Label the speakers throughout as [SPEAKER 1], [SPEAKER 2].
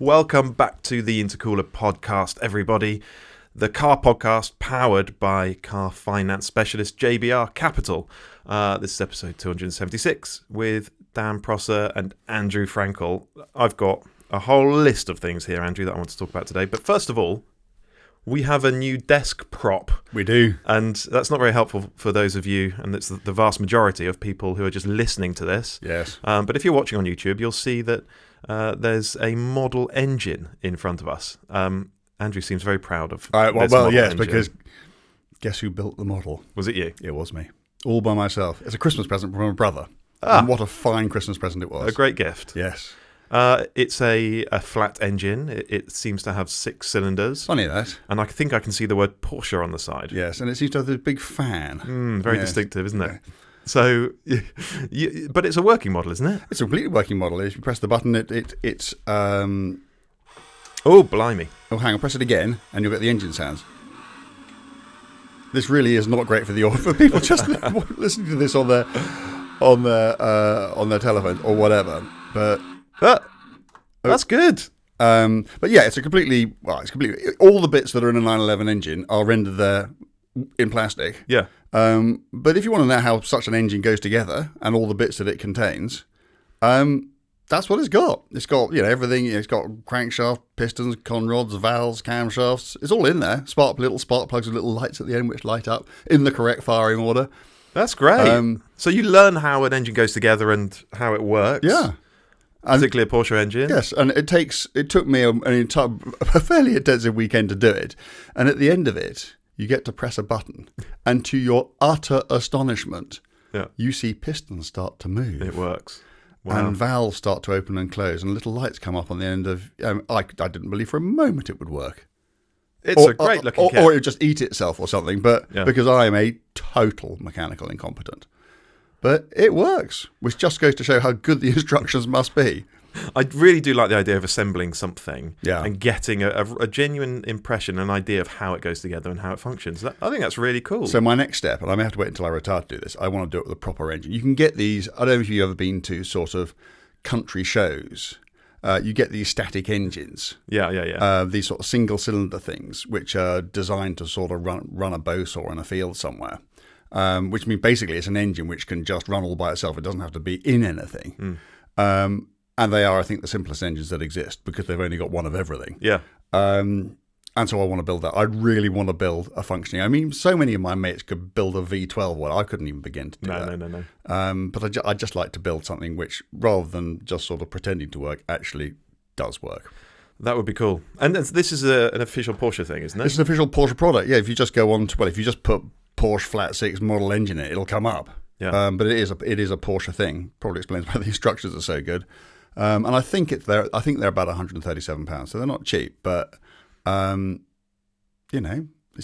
[SPEAKER 1] Welcome back to the Intercooler podcast, everybody. The car podcast powered by car finance specialist JBR Capital. This is episode 276 with Dan Prosser and Andrew Frankel. I've got a whole list of things here, Andrew, that I want to talk about today. But first of all, we have a new desk prop.
[SPEAKER 2] We do.
[SPEAKER 1] And that's not very helpful for those of you, and it's the vast majority of people who are just listening to this.
[SPEAKER 2] Yes.
[SPEAKER 1] But if you're watching on YouTube, you'll see that there's a model engine in front of us. Andrew seems very proud of this model
[SPEAKER 2] yes,
[SPEAKER 1] engine.
[SPEAKER 2] because guess who built the model?
[SPEAKER 1] Was it you?
[SPEAKER 2] It was me. All by myself. It's a Christmas present from my brother.
[SPEAKER 1] Ah.
[SPEAKER 2] And what a fine Christmas present it was.
[SPEAKER 1] A great gift.
[SPEAKER 2] Yes.
[SPEAKER 1] It's a flat engine. It seems to have 6 cylinders.
[SPEAKER 2] Funny that.
[SPEAKER 1] And I think I can see the word Porsche on the side.
[SPEAKER 2] Yes, and it seems to have this big fan.
[SPEAKER 1] Very distinctive, isn't it? So, but it's a working model, isn't it?
[SPEAKER 2] It's a completely working model. If you press the button, it's...
[SPEAKER 1] Oh, blimey.
[SPEAKER 2] Oh, hang on, press it again, and you'll get the engine sounds. This really is not great for people just listening to this on their telephone or whatever. But
[SPEAKER 1] that's good.
[SPEAKER 2] But yeah, it's completely all the bits that are in a 911 engine are rendered there in plastic.
[SPEAKER 1] Yeah.
[SPEAKER 2] But if you want to know how such an engine goes together and all the bits that it contains, that's what it's got. It's got everything. It's got crankshaft, pistons, conrods, valves, camshafts. It's all in there. Little spark plugs with little lights at the end which light up in the correct firing order.
[SPEAKER 1] That's great. So you learn how an engine goes together and how it works.
[SPEAKER 2] Yeah.
[SPEAKER 1] Particularly a Porsche engine.
[SPEAKER 2] Yes, and it took me a fairly intensive weekend to do it. And at the end of it, you get to press a button, and to your utter astonishment, you see pistons start to move.
[SPEAKER 1] It works. Wow.
[SPEAKER 2] And valves start to open and close, and little lights come up on the end of... I didn't believe for a moment it would work.
[SPEAKER 1] It's a great looking kit.
[SPEAKER 2] Or it would just eat itself or something, but because I am a total mechanical incompetent. But it works, which just goes to show how good the instructions must be.
[SPEAKER 1] I really do like the idea of assembling something
[SPEAKER 2] Yeah.
[SPEAKER 1] and getting a genuine impression, an idea of how it goes together and how it functions. I think that's really cool.
[SPEAKER 2] So my next step, and I may have to wait until I retire to do this, I want to do it with a proper engine. You can get these, I don't know if you've ever been to sort of country shows. You get these static engines.
[SPEAKER 1] Yeah.
[SPEAKER 2] These sort of single cylinder things, which are designed to sort of run a bow saw in a field somewhere. Which means basically it's an engine which can just run all by itself. It doesn't have to be in anything. And they are, I think, the simplest engines that exist because they've only got one of everything.
[SPEAKER 1] Yeah.
[SPEAKER 2] And so I want to build that. I really want to build a functioning. I mean, so many of my mates could build a V12 one. I couldn't even begin to do that.
[SPEAKER 1] No.
[SPEAKER 2] But I'd just like to build something which, rather than just sort of pretending to work, actually does work.
[SPEAKER 1] That would be cool. And this is an official Porsche thing, isn't it?
[SPEAKER 2] It's an official Porsche product. Yeah, if you just go on to, if you just put Porsche Flat 6 model engine in it, it'll come up.
[SPEAKER 1] Yeah.
[SPEAKER 2] But it is a Porsche thing. Probably explains why the instructions are so good. And I think they're about £137, so they're not cheap. But it's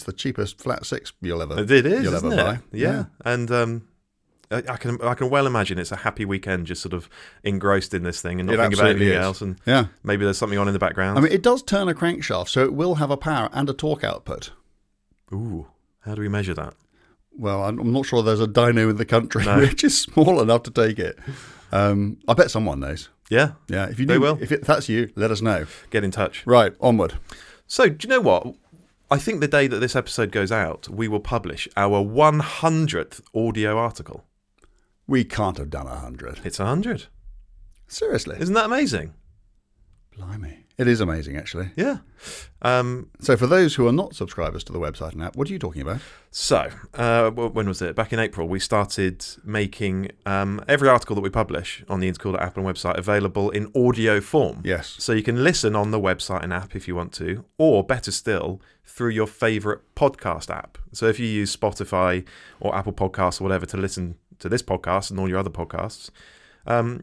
[SPEAKER 2] the cheapest flat 6 you'll ever buy.
[SPEAKER 1] Yeah. And I can well imagine it's a happy weekend, just sort of engrossed in this thing and not thinking about anything else. And maybe there's something on in the background.
[SPEAKER 2] I mean, it does turn a crankshaft, so it will have a power and a torque output.
[SPEAKER 1] Ooh, how do we measure that?
[SPEAKER 2] Well, I'm not sure there's a dyno in the country which is small enough to take it. I bet someone knows.
[SPEAKER 1] Yeah.
[SPEAKER 2] If you
[SPEAKER 1] do,
[SPEAKER 2] they will. If that's you, let us know.
[SPEAKER 1] Get in touch.
[SPEAKER 2] Right, onward.
[SPEAKER 1] So, do you know what? I think the day that this episode goes out, we will publish our 100th audio article.
[SPEAKER 2] We can't have done 100.
[SPEAKER 1] It's 100.
[SPEAKER 2] Seriously?
[SPEAKER 1] Isn't that amazing?
[SPEAKER 2] Blimey. It is amazing, actually.
[SPEAKER 1] Yeah.
[SPEAKER 2] So for those who are not subscribers to the website and app, what are you talking about?
[SPEAKER 1] So, when was it? Back in April, we started making every article that we publish on the Intercooler app and website available in audio form.
[SPEAKER 2] Yes.
[SPEAKER 1] So you can listen on the website and app if you want to, or better still, through your favourite podcast app. So if you use Spotify or Apple Podcasts or whatever to listen to this podcast and all your other podcasts,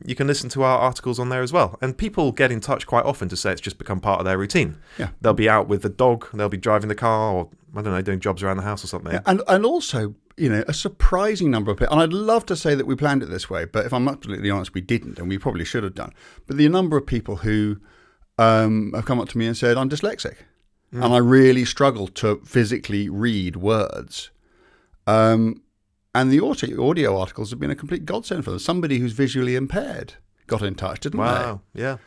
[SPEAKER 1] you can listen to our articles on there as well. And people get in touch quite often to say it's just become part of their routine.
[SPEAKER 2] Yeah.
[SPEAKER 1] They'll be out with the dog, they'll be driving the car, or, I don't know, doing jobs around the house or something.
[SPEAKER 2] Yeah, and also, a surprising number of people, and I'd love to say that we planned it this way, but if I'm absolutely honest, we didn't, and we probably should have done. But the number of people who have come up to me and said, I'm dyslexic, and I really struggle to physically read words. And the audio articles have been a complete godsend for them. Somebody who's visually impaired got in touch, didn't they?
[SPEAKER 1] Wow, yeah.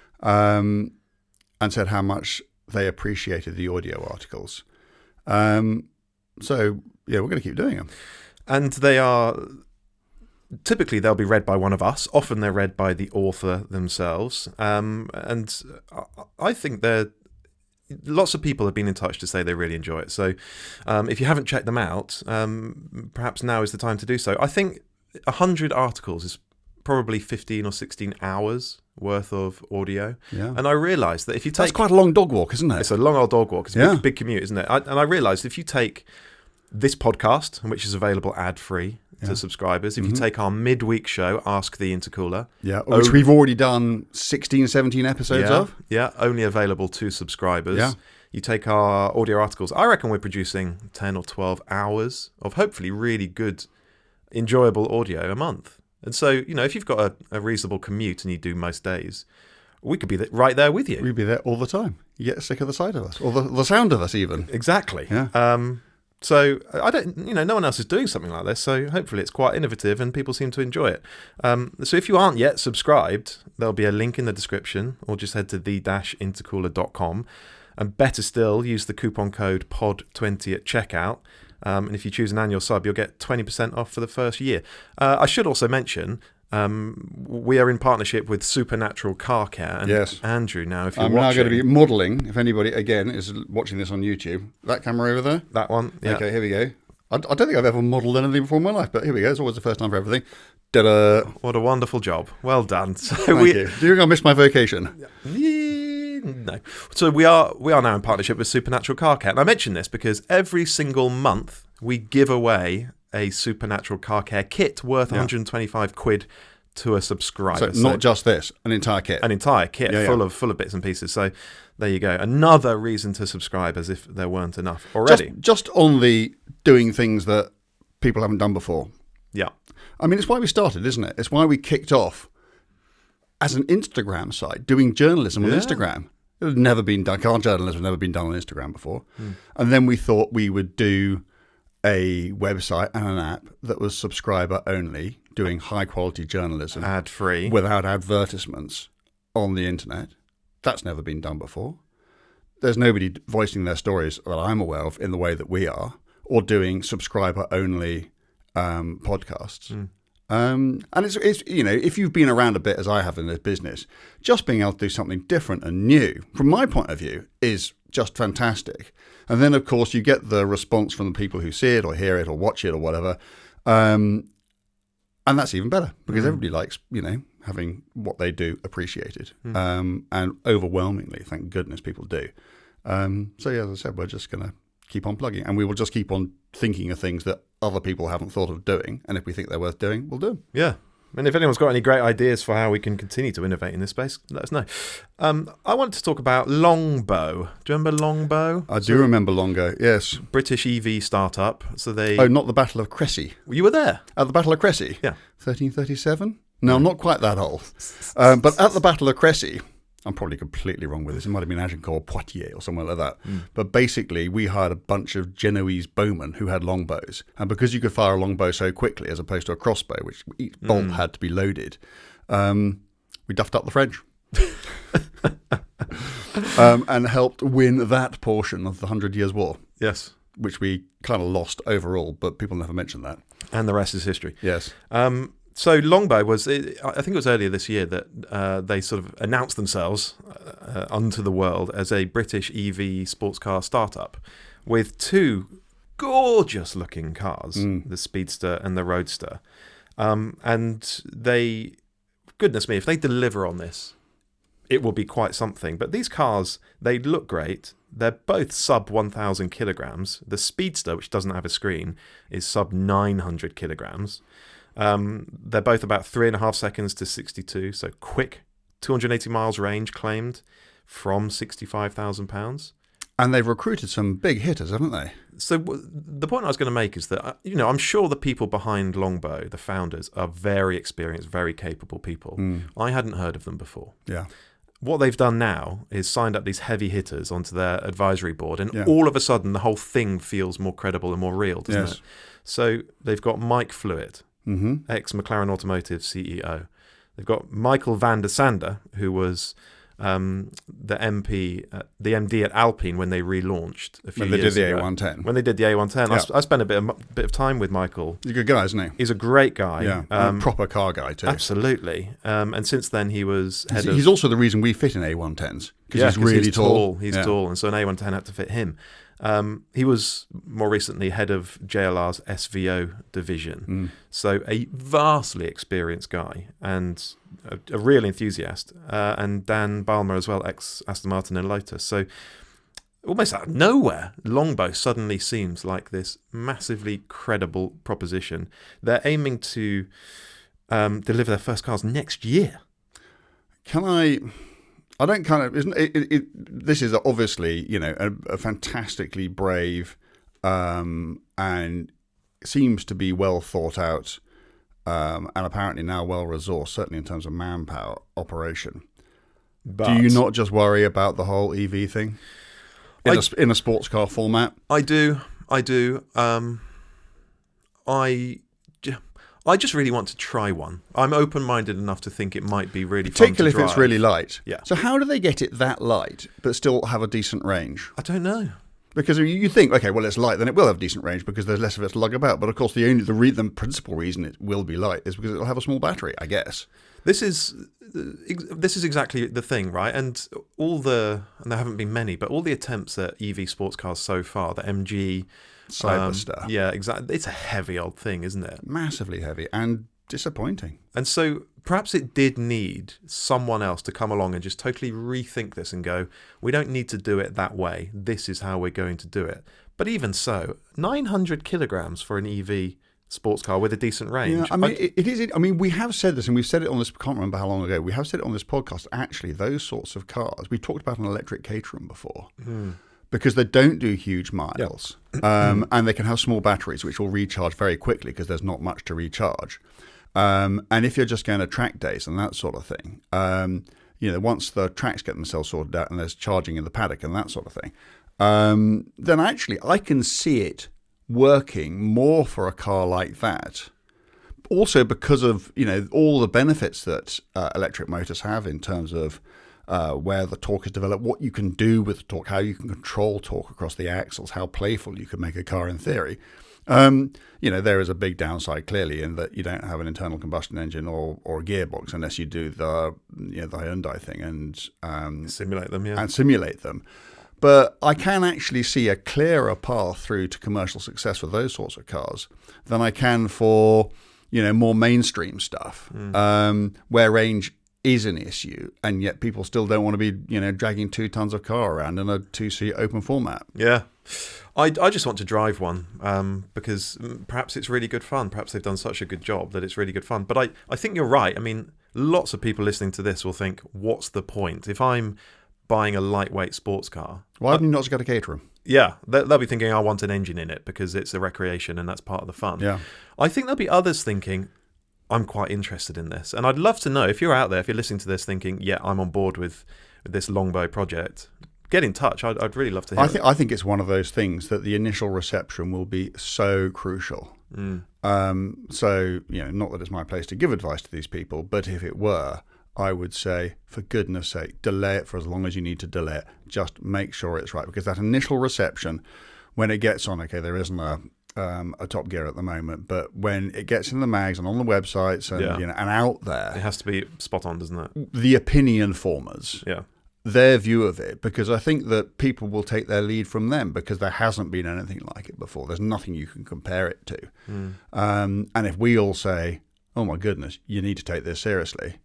[SPEAKER 2] and said how much they appreciated the audio articles. So, yeah, we're going to keep doing them.
[SPEAKER 1] And they are... Typically, they'll be read by one of us. Often they're read by the author themselves. And I think they're... Lots of people have been in touch to say they really enjoy it. So if you haven't checked them out, perhaps now is the time to do so. I think 100 articles is probably 15 or 16 hours worth of audio. Yeah. And I realised that if you take...
[SPEAKER 2] That's quite a long dog walk, isn't it?
[SPEAKER 1] It's a long old dog walk. It's a big commute, isn't it? And I realised if you take this podcast, which is available ad-free to subscribers, if you take our midweek show, Ask the Intercooler...
[SPEAKER 2] which we've already done 16, 17 episodes of.
[SPEAKER 1] Yeah, only available to subscribers. Yeah. You take our audio articles, I reckon we're producing 10 or 12 hours of hopefully really good, enjoyable audio a month. And so, if you've got a reasonable commute and you do most days, we could be right there with you.
[SPEAKER 2] We'd be there all the time. You get sick of the sight of us, or the sound of us even.
[SPEAKER 1] Exactly.
[SPEAKER 2] Yeah.
[SPEAKER 1] So I don't, no one else is doing something like this. So hopefully it's quite innovative and people seem to enjoy it. So if you aren't yet subscribed, there'll be a link in the description, or just head to the-intercooler.com. And better still, use the coupon code POD20 at checkout. And if you choose an annual sub, you'll get 20% off for the first year. I should also mention, we are in partnership with Supernatural Car Care. And Andrew, now, if you're watching... I'm now
[SPEAKER 2] going to be modelling, if anybody, again, is watching this on YouTube. That camera over there?
[SPEAKER 1] That one, yeah.
[SPEAKER 2] Okay, here we go. I don't think I've ever modelled anything before in my life, but here we go. It's always the first time for everything. Ta-da!
[SPEAKER 1] What a wonderful job. Well done. So
[SPEAKER 2] Thank you. Do you think I missed my vocation?
[SPEAKER 1] No. So we are now in partnership with Supernatural Car Care. And I mention this because every single month we give away a Supernatural Car Care kit worth 125 quid to a subscriber.
[SPEAKER 2] So not just this, an entire kit.
[SPEAKER 1] An entire kit full of bits and pieces. So there you go. Another reason to subscribe, as if there weren't enough already.
[SPEAKER 2] Just on the doing things that people haven't done before.
[SPEAKER 1] Yeah.
[SPEAKER 2] I mean, it's why we started, isn't it? It's why we kicked off as an Instagram site, doing journalism on Instagram. It had never been done. Car journalism had never been done on Instagram before. And then we thought we would do a website and an app that was subscriber only, doing high quality journalism,
[SPEAKER 1] ad free,
[SPEAKER 2] without advertisements on the internet. That's never been done before. There's nobody voicing their stories that I'm aware of in the way that we are, or doing subscriber only podcasts. And it's if you've been around a bit as I have in this business, just being able to do something different and new, from my point of view, is just fantastic. And then, of course, you get the response from the people who see it or hear it or watch it or whatever. And that's even better because everybody likes, having what they do appreciated. And overwhelmingly, thank goodness, people do. So, as I said, we're just going to keep on plugging. And we will just keep on thinking of things that other people haven't thought of doing. And if we think they're worth doing, we'll do them.
[SPEAKER 1] Yeah. And if anyone's got any great ideas for how we can continue to innovate in this space, let us know. I want to talk about Longbow. Do you remember Longbow?
[SPEAKER 2] I do remember Longbow, yes.
[SPEAKER 1] British EV startup. So they...
[SPEAKER 2] Oh, not the Battle of Cressy.
[SPEAKER 1] You were there?
[SPEAKER 2] At the Battle of Cressy?
[SPEAKER 1] Yeah.
[SPEAKER 2] 1337? No, I'm not quite that old. But at the Battle of Cressy, I'm probably completely wrong with this. It might have been Agincourt or Poitiers or somewhere like that. But basically, we hired a bunch of Genoese bowmen who had longbows. And because you could fire a longbow so quickly as opposed to a crossbow, which each bolt had to be loaded, we duffed up the French. And helped win that portion of the 100 Years' War.
[SPEAKER 1] Yes.
[SPEAKER 2] Which we kind of lost overall, but people never mention that.
[SPEAKER 1] And the rest is history.
[SPEAKER 2] Yes.
[SPEAKER 1] So Longbow was, I think it was earlier this year that they sort of announced themselves unto the world as a British EV sports car startup with two gorgeous looking cars, the Speedster and the Roadster. And they, goodness me, if they deliver on this, it will be quite something. But these cars, they look great. They're both sub 1,000 kilograms. The Speedster, which doesn't have a screen, is sub 900 kilograms. They're both about 3.5 seconds to 62, so quick. 280 miles range claimed from £65,000.
[SPEAKER 2] And they've recruited some big hitters, haven't they?
[SPEAKER 1] So the point I was going to make is that, I'm sure the people behind Longbow, the founders, are very experienced, very capable people. I hadn't heard of them before.
[SPEAKER 2] Yeah.
[SPEAKER 1] What they've done now is signed up these heavy hitters onto their advisory board, and all of a sudden the whole thing feels more credible and more real, doesn't it? So they've got Mike Flewitt, ex-McLaren Automotive CEO. They've got Michael van der Sande, who was the MD at Alpine when they relaunched a few
[SPEAKER 2] When they did
[SPEAKER 1] years
[SPEAKER 2] the
[SPEAKER 1] ago.
[SPEAKER 2] A110.
[SPEAKER 1] When they did the A110.
[SPEAKER 2] Yeah.
[SPEAKER 1] I spent a bit of time with Michael.
[SPEAKER 2] He's a good guy, isn't he?
[SPEAKER 1] He's a great guy.
[SPEAKER 2] Yeah, proper car guy too.
[SPEAKER 1] Absolutely. And since then he was head of...
[SPEAKER 2] He's also the reason we fit in A110s, because he's really tall.
[SPEAKER 1] He's tall, and so an A110 had to fit him. He was more recently head of JLR's SVO division, so a vastly experienced guy and a real enthusiast. And Dan Balmer as well, ex-Aston Martin and Lotus. So almost out of nowhere, Longbow suddenly seems like this massively credible proposition. They're aiming to deliver their first cars next year.
[SPEAKER 2] I don't kind of. Isn't it, this is obviously, a fantastically brave and seems to be well thought out and apparently now well resourced, certainly in terms of manpower operation.
[SPEAKER 1] But
[SPEAKER 2] do you not just worry about the whole EV thing in a sports car format?
[SPEAKER 1] I do. I just really want to try one. I'm open-minded enough to think it might be really fun to drive.
[SPEAKER 2] Particularly if it's really light.
[SPEAKER 1] Yeah.
[SPEAKER 2] So how do they get it that light but still have a decent range?
[SPEAKER 1] I don't know.
[SPEAKER 2] Because you think, okay, well, it's light, then it will have decent range because there's less of it to lug about. But of course, the principal reason it will be light is because it'll have a small battery, I guess.
[SPEAKER 1] This is exactly the thing, right? And there haven't been many, but all the attempts at EV sports cars so far, the MG...
[SPEAKER 2] Cyberster.
[SPEAKER 1] Yeah, exactly. It's a heavy old thing, isn't it?
[SPEAKER 2] Massively heavy and disappointing.
[SPEAKER 1] And so perhaps it did need someone else to come along and just totally rethink this and go, we don't need to do it that way. This is how we're going to do it. But even so, 900 kilograms for an EV sports car with a decent range.
[SPEAKER 2] Yeah, I mean, it is. I mean, we have said this, and we've said it on this. I can't remember how long ago. We have said it on this podcast. Actually, those sorts of cars. We talked about an electric Caterham before. Because they don't do huge miles, and they can have small batteries which will recharge very quickly because there's not much to recharge. And if you're just going to track days and that sort of thing, once the tracks get themselves sorted out and there's charging in the paddock and that sort of thing, then actually I can see it working more for a car like that. Also because of all the benefits that electric motors have in terms of where the torque is developed, what you can do with the torque, how you can control torque across the axles, how playful you can make a car in theory. There is a big downside clearly in that you don't have an internal combustion engine or a gearbox unless you do the Hyundai thing and
[SPEAKER 1] simulate them,
[SPEAKER 2] and simulate them. But I can actually see a clearer path through to commercial success for those sorts of cars than I can for more mainstream stuff, where range is an issue, and yet people still don't want to be, dragging 2 tons of car around in a 2-seat open format.
[SPEAKER 1] Yeah. I just want to drive one because perhaps it's really good fun. Perhaps they've done such a good job that it's really good fun. But I think you're right. I mean, lots of people listening to this will think, what's the point? If I'm buying a lightweight sports car...
[SPEAKER 2] Why haven't you not just got a Caterham?
[SPEAKER 1] Yeah, they'll be thinking, I want an engine in it because it's a recreation and that's part of the fun.
[SPEAKER 2] Yeah.
[SPEAKER 1] I think there'll be others thinking... I'm quite interested in this. And I'd love to know, if you're out there, if you're listening to this thinking, yeah, I'm on board with this Longbow project, get in touch. I'd really love to hear
[SPEAKER 2] I think it's one of those things that the initial reception will be so crucial. So, not that it's my place to give advice to these people, but if it were, I would say, for goodness sake, delay it for as long as you need to delay it. Just make sure it's right. Because that initial reception, when it gets on, okay, there isn't a Top Gear at the moment, but when it gets in the mags and on the websites and and out there,
[SPEAKER 1] it has to be spot on, doesn't it?
[SPEAKER 2] The opinion formers, their view of it, because I think that people will take their lead from them because there hasn't been anything like it before. There's nothing you can compare it to, and if we all say, "Oh my goodness, you need to take this seriously,"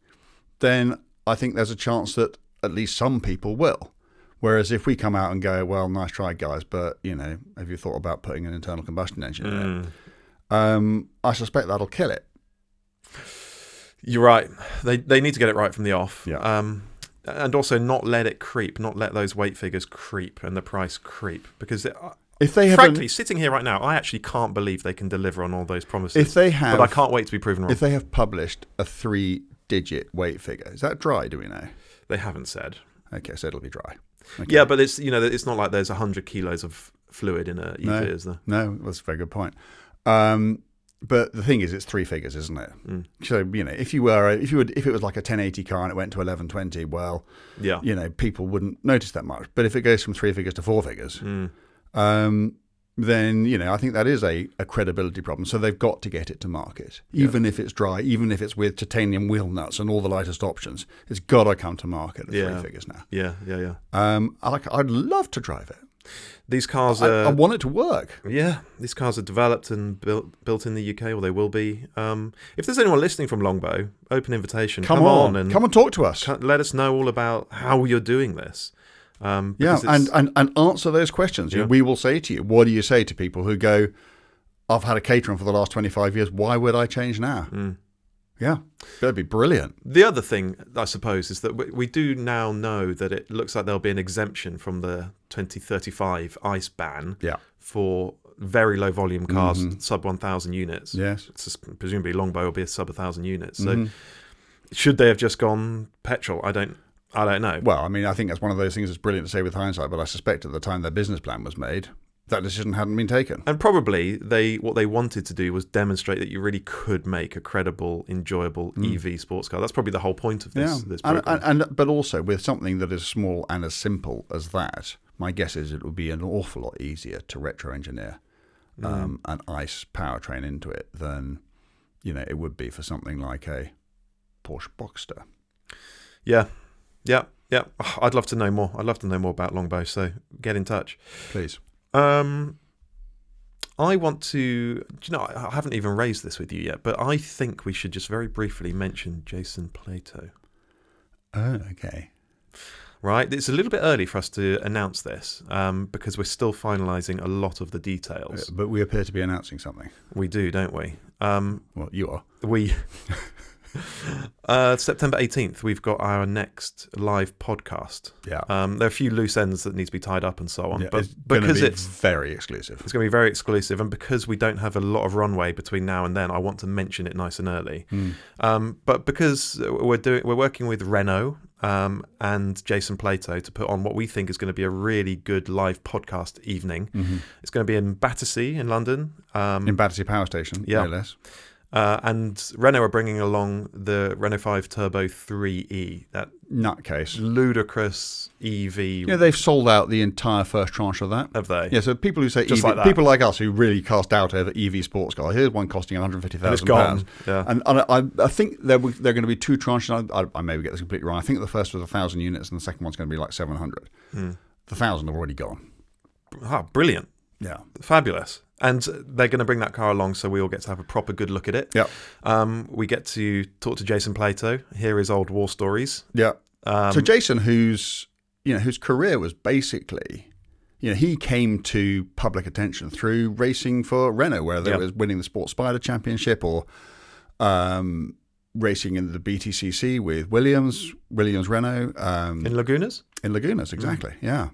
[SPEAKER 2] then I think there's a chance that at least some people will. Whereas if we come out and go, well, nice try, guys, but, have you thought about putting an internal combustion engine in it? I suspect that'll kill it.
[SPEAKER 1] You're right. They need to get it right from the off.
[SPEAKER 2] Yeah.
[SPEAKER 1] And also not let it creep, not let those weight figures creep and the price creep. Because, frankly, sitting here right now, I actually can't believe they can deliver on all those promises.
[SPEAKER 2] If they have,
[SPEAKER 1] but I can't wait to be proven wrong.
[SPEAKER 2] If they have published a 3-digit weight figure, is that dry, do we know?
[SPEAKER 1] They haven't said.
[SPEAKER 2] Okay, so it'll be dry. Okay.
[SPEAKER 1] Yeah, but it's it's not like there's 100 kilos of fluid in a EV, is there?
[SPEAKER 2] No, that's a very good point. But the thing is, it's three figures, isn't it? So if it was like a 1080 car and it went to 1120, well, people wouldn't notice that much. But if it goes from three figures to four figures, then I think that is a credibility problem. So they've got to get it to market, even if it's dry, even if it's with titanium wheel nuts and all the lightest options. It's got to come to market at three figures now.
[SPEAKER 1] Yeah.
[SPEAKER 2] I'd love to drive it.
[SPEAKER 1] These cars
[SPEAKER 2] I want it to work.
[SPEAKER 1] Yeah, these cars are developed and built in the UK, or they will be. If there's anyone listening from Longbow, open invitation. Come on and
[SPEAKER 2] talk to us.
[SPEAKER 1] Let us know all about how you're doing this.
[SPEAKER 2] And answer those questions. Yeah. We will say to you, what do you say to people who go, I've had a Caterham for the last 25 years, why would I change now? Yeah, that'd be brilliant.
[SPEAKER 1] The other thing, I suppose, is that we do now know that it looks like there'll be an exemption from the 2035 ICE ban for very low volume cars, sub 1,000 units.
[SPEAKER 2] Yes.
[SPEAKER 1] Presumably Longbow will be a sub 1,000 units. So should they have just gone petrol? I don't know.
[SPEAKER 2] Well, I mean, I think that's one of those things that's brilliant to say with hindsight, but I suspect at the time their business plan was made, that decision hadn't been taken.
[SPEAKER 1] And probably what they wanted to do was demonstrate that you really could make a credible, enjoyable EV sports car. That's probably the whole point of this program.
[SPEAKER 2] But also with something that is small and as simple as that, my guess is it would be an awful lot easier to retro-engineer an ICE powertrain into it than it would be for something like a Porsche Boxster.
[SPEAKER 1] Yeah. I'd love to know more. I'd love to know more about Longbow, so get in touch.
[SPEAKER 2] Please.
[SPEAKER 1] I want to, I haven't even raised this with you yet, but I think we should just very briefly mention Jason Plato.
[SPEAKER 2] Oh, okay.
[SPEAKER 1] Right, it's a little bit early for us to announce this because we're still finalising a lot of the details.
[SPEAKER 2] But we appear to be announcing something.
[SPEAKER 1] We do, don't we?
[SPEAKER 2] Well, you are.
[SPEAKER 1] September 18th, we've got our next live podcast.
[SPEAKER 2] Yeah.
[SPEAKER 1] There are a few loose ends that need to be tied up and so on.
[SPEAKER 2] Yeah,
[SPEAKER 1] but
[SPEAKER 2] because it's very exclusive.
[SPEAKER 1] It's going to be very exclusive, and because we don't have a lot of runway between now and then, I want to mention it nice and early. But because we're working with Renault and Jason Plato to put on what we think is going to be a really good live podcast evening. It's going to be in Battersea in London.
[SPEAKER 2] In Battersea Power Station, no less.
[SPEAKER 1] And Renault are bringing along the Renault 5 Turbo 3E, that
[SPEAKER 2] nutcase,
[SPEAKER 1] ludicrous EV.
[SPEAKER 2] Yeah, they've sold out the entire first tranche of that.
[SPEAKER 1] Have they?
[SPEAKER 2] Yeah, so people who say
[SPEAKER 1] just
[SPEAKER 2] EV,
[SPEAKER 1] like
[SPEAKER 2] people like us who really cast doubt over EV sports cars, here's one costing £150,000.
[SPEAKER 1] Yeah.
[SPEAKER 2] And I think they're going to be two tranches. I maybe get this completely wrong. I think the first was 1,000 units and the second one's going to be like 700. The 1,000 have already gone.
[SPEAKER 1] Ah, brilliant.
[SPEAKER 2] Yeah.
[SPEAKER 1] Fabulous. And they're going to bring that car along, so we all get to have a proper good look at it.
[SPEAKER 2] Yeah.
[SPEAKER 1] We get to talk to Jason Plato, hear his old war stories.
[SPEAKER 2] Yeah. So Jason, whose career was basically, he came to public attention through racing for Renault, whether it was winning the Sport Spider Championship or racing in the BTCC with Williams Renault.
[SPEAKER 1] In Lagunas?
[SPEAKER 2] In Lagunas, exactly. Yeah.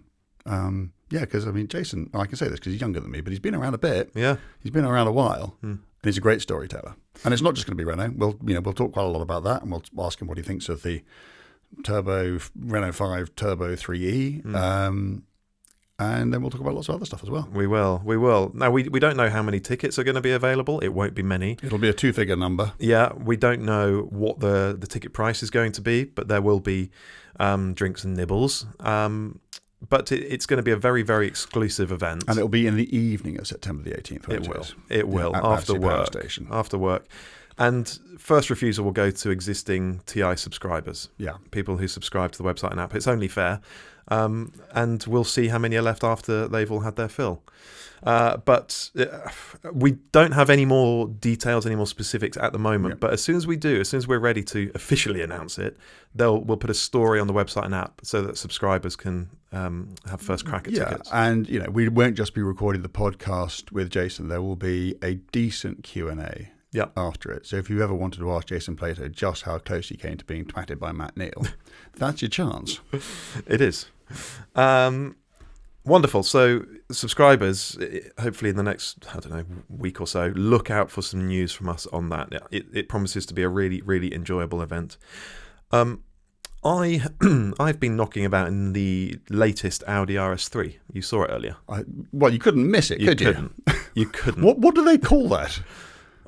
[SPEAKER 2] Yeah, because Jason, I can say this because he's younger than me, but he's been around a bit.
[SPEAKER 1] Yeah,
[SPEAKER 2] he's been around a while, and he's a great storyteller. And it's not just going to be Renault. We'll talk quite a lot about that, and we'll ask him what he thinks of the Renault 5 Turbo 3E, and then we'll talk about lots of other stuff as well.
[SPEAKER 1] We will. Now we don't know how many tickets are going to be available. It won't be many.
[SPEAKER 2] It'll be a 2-figure number.
[SPEAKER 1] Yeah, we don't know what the ticket price is going to be, but there will be drinks and nibbles. But it's going to be a very, very exclusive event.
[SPEAKER 2] And it'll be in the evening of September the 18th.
[SPEAKER 1] It will. After work. After work. And first refusal will go to existing TI subscribers.
[SPEAKER 2] Yeah.
[SPEAKER 1] People who subscribe to the website and app. It's only fair. And we'll see how many are left after they've all had their fill. But we don't have any more details, any more specifics at the moment. Yeah. But as soon as we're ready to officially announce it, we'll put a story on the website and app so that subscribers can have first crack at tickets.
[SPEAKER 2] And we won't just be recording the podcast with Jason. There will be a decent Q&A after it. So if you ever wanted to ask Jason Plato just how close he came to being twatted by Matt Neal, that's your chance.
[SPEAKER 1] It is. Wonderful. So subscribers, hopefully in the next, week or so, look out for some news from us on that. It promises to be a really, really enjoyable event. I've been knocking about in the latest Audi RS3. You saw it earlier.
[SPEAKER 2] You couldn't miss it, could you?
[SPEAKER 1] You couldn't.
[SPEAKER 2] What do they call that?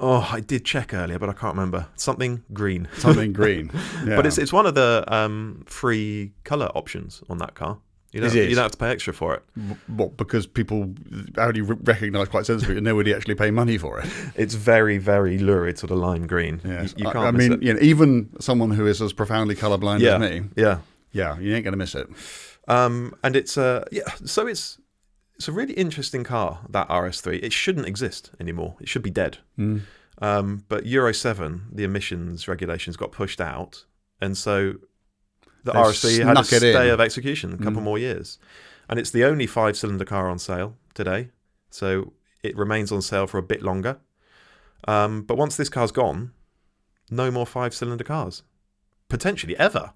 [SPEAKER 1] Oh, I did check earlier, but I can't remember. Something green.
[SPEAKER 2] Something green. Yeah.
[SPEAKER 1] But it's one of the free colour options on that car. You don't have to pay extra for it.
[SPEAKER 2] What, because people Audi recognise quite sensibly and nobody actually pay money for it.
[SPEAKER 1] It's very, very lurid, sort of lime green.
[SPEAKER 2] Yes.
[SPEAKER 1] You can't miss it.
[SPEAKER 2] Even someone who is as profoundly colourblind as me,
[SPEAKER 1] yeah,
[SPEAKER 2] you ain't going to miss it.
[SPEAKER 1] And it's so it's a really interesting car, that RS3. It shouldn't exist anymore. It should be dead. But Euro 7, the emissions regulations got pushed out, and so the RS3 had a stay of execution, a couple more years. And it's the only 5-cylinder car on sale today, so it remains on sale for a bit longer. But once this car's gone, no more 5-cylinder cars. Potentially ever.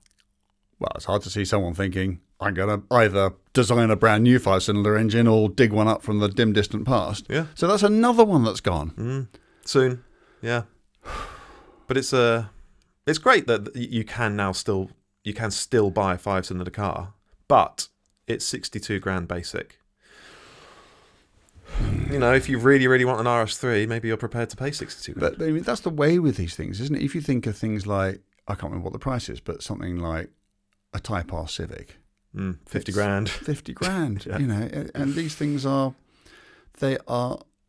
[SPEAKER 2] Well, it's hard to see someone thinking, I'm going to either design a brand new 5-cylinder engine or dig one up from the dim, distant past.
[SPEAKER 1] Yeah.
[SPEAKER 2] So that's another one that's gone.
[SPEAKER 1] Soon, yeah. But it's great that you can still buy a 5-cylinder car, but it's 62 grand basic. If you really, really want an RS3, maybe you're prepared to pay 62 grand.
[SPEAKER 2] But I mean, that's the way with these things, isn't it? If you think of things like, I can't remember what the price is, but something like a Type R Civic.
[SPEAKER 1] 50 grand.
[SPEAKER 2] 50 grand,
[SPEAKER 1] Yeah.
[SPEAKER 2] And these things are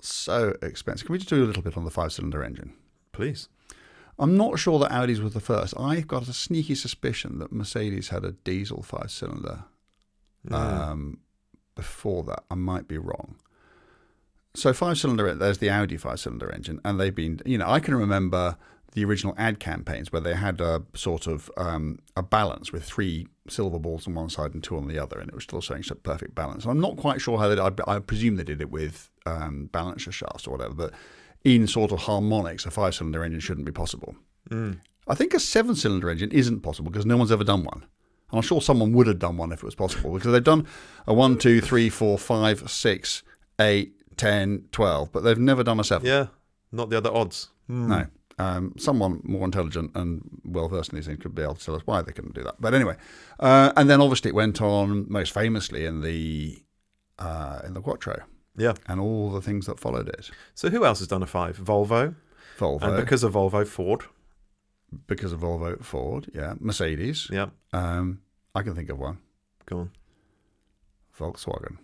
[SPEAKER 2] so expensive. Can we just do a little bit on the 5-cylinder engine?
[SPEAKER 1] Please.
[SPEAKER 2] I'm not sure that Audi's was the first. I've got a sneaky suspicion that Mercedes had a diesel 5-cylinder before that. I might be wrong. So 5-cylinder, there's the Audi 5-cylinder engine, and they've been, I can remember the original ad campaigns where they had a sort of a balance with 3 silver balls on one side and 2 on the other, and it was still showing such perfect balance. And I'm not quite sure how they did. I presume they did it with balancer shafts or whatever, but in sort of harmonics, a 5-cylinder engine shouldn't be possible. I think a 7-cylinder engine isn't possible because no one's ever done one. And I'm sure someone would have done one if it was possible, because they've done a 1, 2, 3, 4, 5, 6, 8, 10, 12, but they've never done a 7.
[SPEAKER 1] Yeah, not the other odds.
[SPEAKER 2] No. Someone more intelligent and well-versed in these things could be able to tell us why they couldn't do that. But anyway, and then obviously it went on most famously in the Quattro.
[SPEAKER 1] Yeah.
[SPEAKER 2] And all the things that followed it.
[SPEAKER 1] So who else has done a 5? Volvo. And because of Volvo, Ford.
[SPEAKER 2] Because of Volvo, Ford, yeah. Mercedes.
[SPEAKER 1] Yeah.
[SPEAKER 2] I can think of one.
[SPEAKER 1] Go on.
[SPEAKER 2] Volkswagen.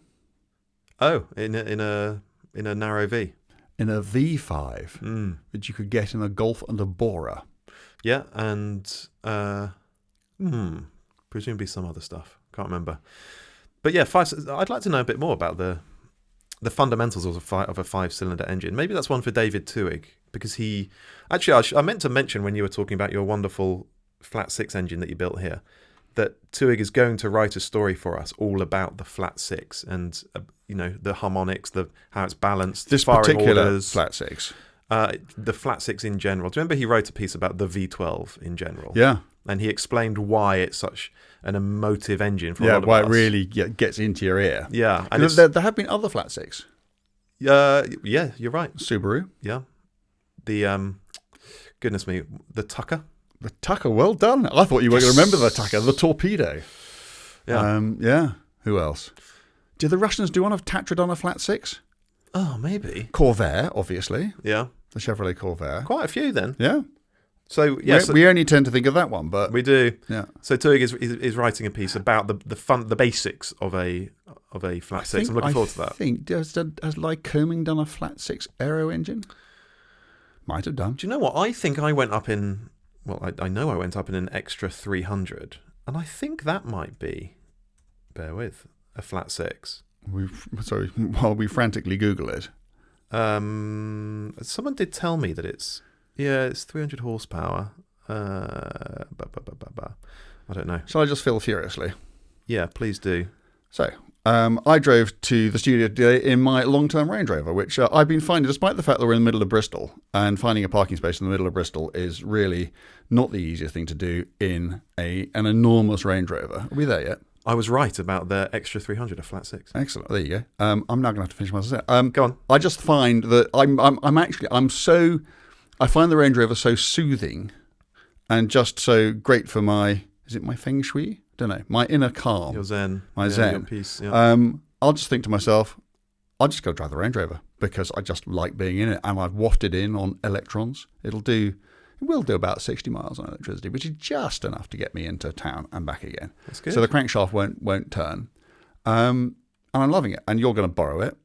[SPEAKER 1] Oh, in a narrow V.
[SPEAKER 2] In a V5 that you could get in a Golf and a Bora.
[SPEAKER 1] Yeah, and presumably some other stuff. Can't remember. But yeah, I'd like to know a bit more about the fundamentals of a 5-cylinder engine. Maybe that's one for David Tuig, because he... Actually, I meant to mention when you were talking about your wonderful flat 6 engine that you built here, that Tuig is going to write a story for us all about the flat 6 and the harmonics, how it's balanced.
[SPEAKER 2] This particular flat 6,
[SPEAKER 1] the flat 6 in general. Do you remember he wrote a piece about the V12 in general?
[SPEAKER 2] Yeah,
[SPEAKER 1] and he explained why it's such an emotive engine for a lot of us.
[SPEAKER 2] why it really gets into your ear.
[SPEAKER 1] Yeah,
[SPEAKER 2] and there have been other flat 6.
[SPEAKER 1] Yeah, you're right.
[SPEAKER 2] Subaru.
[SPEAKER 1] Yeah, the goodness me, the Tucker.
[SPEAKER 2] The Tucker, well done. I thought you were going to remember the Tucker, the Torpedo.
[SPEAKER 1] Yeah.
[SPEAKER 2] Who else? Did the Russians do one of Tatran on a flat 6?
[SPEAKER 1] Oh, maybe.
[SPEAKER 2] Corvair, obviously.
[SPEAKER 1] Yeah.
[SPEAKER 2] The Chevrolet Corvair.
[SPEAKER 1] Quite a few then.
[SPEAKER 2] Yeah.
[SPEAKER 1] So yes,
[SPEAKER 2] we only tend to think of that one, but
[SPEAKER 1] we do.
[SPEAKER 2] Yeah.
[SPEAKER 1] So Tuig is writing a piece about the basics of a flat 6. I'm looking forward to that.
[SPEAKER 2] I think has Lycoming done a flat 6 aero engine? Might have done.
[SPEAKER 1] Do you know what? I think I went up in... Well, I know I went up in an extra 300, and I think that might be, bear with, a flat 6.
[SPEAKER 2] While we frantically Google it.
[SPEAKER 1] Someone did tell me that it's 300 horsepower. I don't know.
[SPEAKER 2] Shall I just fill furiously?
[SPEAKER 1] Yeah, please do.
[SPEAKER 2] So, I drove to the studio today in my long-term Range Rover, which I've been finding, despite the fact that we're in the middle of Bristol, and finding a parking space in the middle of Bristol is really not the easiest thing to do in an enormous Range Rover. Are we there yet?
[SPEAKER 1] I was right about the extra 300, a flat 6.
[SPEAKER 2] Excellent. There you go. I'm now going to have to finish my set.
[SPEAKER 1] Go on.
[SPEAKER 2] I just find that I find the Range Rover so soothing and just so great for my feng shui? Don't know, my inner calm.
[SPEAKER 1] Your zen.
[SPEAKER 2] My zen.
[SPEAKER 1] Your peace. Yeah.
[SPEAKER 2] I'll just think to myself, I'll just go drive the Range Rover. because I just like being in it, and I've wafted in on electrons. It will do about 60 miles on electricity, which is just enough to get me into town and back again.
[SPEAKER 1] That's good.
[SPEAKER 2] So the crankshaft won't turn, and I'm loving it. And you're going to borrow it,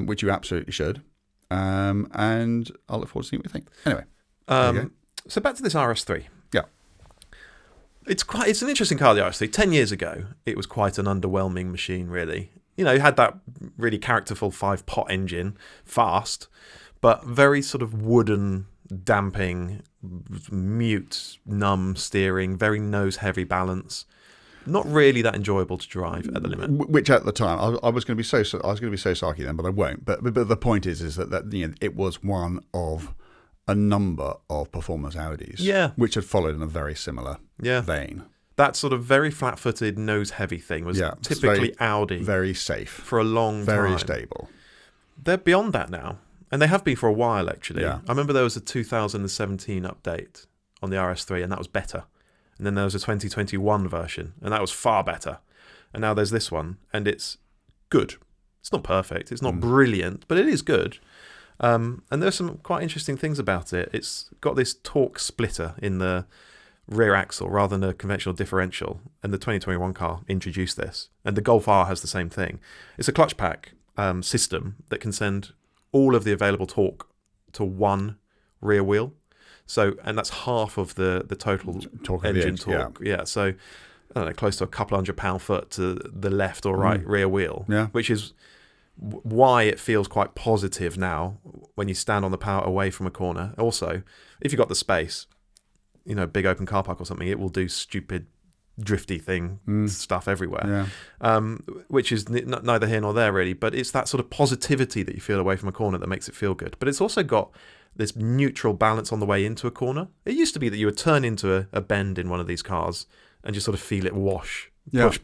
[SPEAKER 2] which you absolutely should. And I'll look forward to seeing what you think. Anyway,
[SPEAKER 1] so back to this RS3.
[SPEAKER 2] Yeah.
[SPEAKER 1] It's an interesting car, the RS3. 10 years ago, it was quite an underwhelming machine, really. You know, it had that really characterful 5-pot engine, fast, but very sort of wooden, damping, mute, numb steering, very nose-heavy balance. Not really that enjoyable to drive at the limit.
[SPEAKER 2] Which at the time I was going to be so sarky then, but I won't. But the point is that it was one of a number of performance Audis, which had followed in a very similar vein.
[SPEAKER 1] That sort of very flat-footed, nose-heavy thing was typically Audi.
[SPEAKER 2] Very safe.
[SPEAKER 1] For a long time.
[SPEAKER 2] Very stable.
[SPEAKER 1] They're beyond that now. And they have been for a while, actually.
[SPEAKER 2] Yeah.
[SPEAKER 1] I remember there was a 2017 update on the RS3, and that was better. And then there was a 2021 version, and that was far better. And now there's this one, and it's good. It's not perfect. It's not brilliant, but it is good. And there's some quite interesting things about it. It's got this torque splitter in the rear axle rather than a conventional differential, and the 2021 car introduced this. And the Golf R has the same thing. It's a clutch pack system that can send all of the available torque to one rear wheel. So, and that's half of the total engine torque. Yeah. So, I don't know, close to a couple £100 to the left or right rear wheel, which is why it feels quite positive now when you stand on the power away from a corner. Also, if you've got the space, you know, big open car park or something, it will do stupid drifty stuff everywhere, which is neither here nor there really, but it's that sort of positivity that you feel away from a corner that makes it feel good. But it's also got this neutral balance on the way into a corner. It used to be that you would turn into a bend in one of these cars and just sort of feel it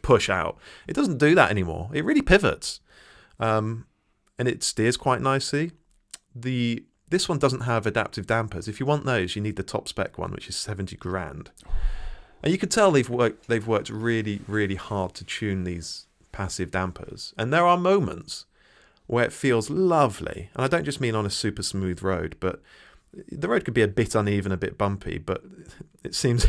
[SPEAKER 1] push out. It doesn't do that anymore. It really pivots, and it steers quite nicely. This one doesn't have adaptive dampers. If you want those, you need the top spec one, which is 70 grand. And you could tell they've worked really, really hard to tune these passive dampers. And there are moments where it feels lovely. And I don't just mean on a super smooth road, but the road could be a bit uneven, a bit bumpy, but it seems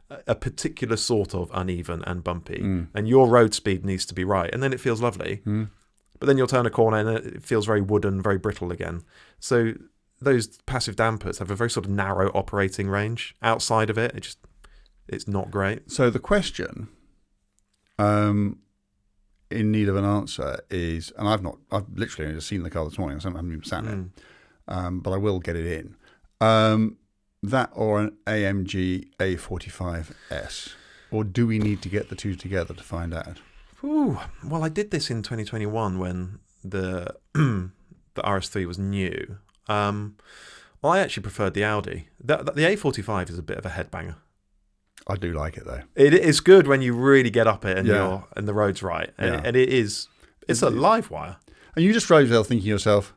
[SPEAKER 1] a particular sort of uneven and bumpy. And your road speed needs to be right. And then it feels lovely. But then you'll turn a corner and it feels very wooden, very brittle again. So those passive dampers have a very sort of narrow operating range. Outside of it, it's not great.
[SPEAKER 2] So the question in need of an answer is, and I've literally only just seen the car this morning, so I haven't even sat in it, but I will get it in. That or an AMG A45S, or do we need to get the two together to find out?
[SPEAKER 1] Ooh, well, I did this in 2021 when the RS3 was new. I actually preferred the Audi. The A45 is a bit of a headbanger.
[SPEAKER 2] I do like it though.
[SPEAKER 1] It is good when you really get up it and the road's right, and it's a live wire.
[SPEAKER 2] And you just drive yourself thinking to yourself,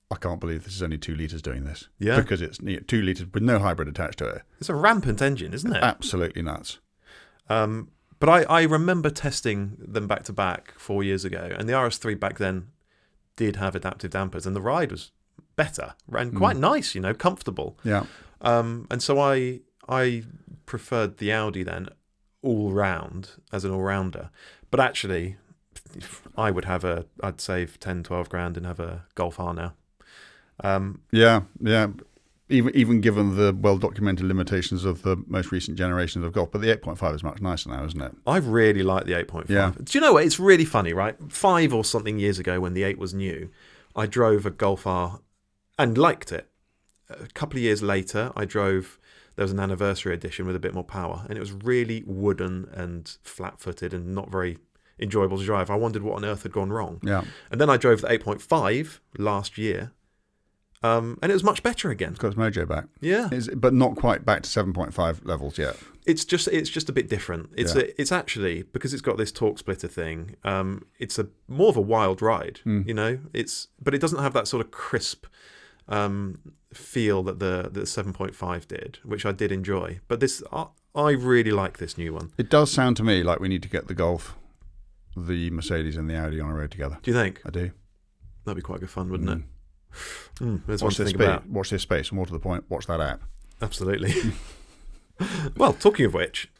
[SPEAKER 2] I can't believe this is only 2 litres doing this.
[SPEAKER 1] Yeah,
[SPEAKER 2] because it's 2 litres with no hybrid attached to it.
[SPEAKER 1] It's a rampant engine, isn't it?
[SPEAKER 2] Absolutely nuts.
[SPEAKER 1] But I remember testing them back to back 4 years ago, and the RS3 back then did have adaptive dampers, and the ride was better and quite nice, comfortable.
[SPEAKER 2] Yeah.
[SPEAKER 1] And so I preferred the Audi then all round as an all-rounder. But actually, I'd save 10, 12 grand and have a Golf R now.
[SPEAKER 2] Yeah. Even given the well-documented limitations of the most recent generations of Golf. But the 8.5 is much nicer now, isn't it?
[SPEAKER 1] I really like the 8.5.
[SPEAKER 2] Yeah.
[SPEAKER 1] Do you know what? It's really funny, right? 5 or something years ago when the 8 was new, I drove a Golf R and liked it. A couple of years later, there was an anniversary edition with a bit more power, and it was really wooden and flat-footed and not very enjoyable to drive. I wondered what on earth had gone wrong.
[SPEAKER 2] Yeah.
[SPEAKER 1] And then I drove the 8.5 last year, and it was much better again.
[SPEAKER 2] It's got its mojo back.
[SPEAKER 1] Yeah.
[SPEAKER 2] But not quite back to 7.5 levels yet.
[SPEAKER 1] It's just a bit different. It's actually, because it's got this torque splitter thing, it's more of a wild ride, but it doesn't have that sort of crisp feel that the 7.5 did, which I did enjoy. But I really like this new one.
[SPEAKER 2] It does sound to me like we need to get the Golf, the Mercedes and the Audi on a road together.
[SPEAKER 1] Do you think?
[SPEAKER 2] I do.
[SPEAKER 1] That'd be quite good fun, wouldn't it? There's one to think about.
[SPEAKER 2] Watch this space. More to the point, watch that app.
[SPEAKER 1] Absolutely. Well, talking of which,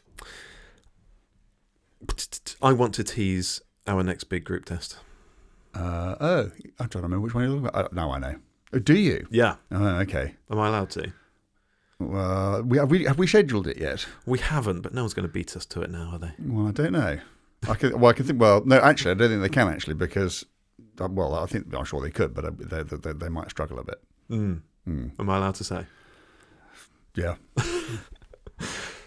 [SPEAKER 1] I want to tease our next big group test.
[SPEAKER 2] I'm trying to remember which one you're talking about. Now I know. Oh, do you?
[SPEAKER 1] Yeah.
[SPEAKER 2] Oh, okay.
[SPEAKER 1] Am I allowed to?
[SPEAKER 2] Have we scheduled it yet?
[SPEAKER 1] We haven't, but no one's going to beat us to it now, are they?
[SPEAKER 2] Well, I don't know. I can think. Well, no, actually, I don't think they can actually because. Well, I'm sure they could, but they might struggle a bit.
[SPEAKER 1] Am I allowed to say?
[SPEAKER 2] Yeah.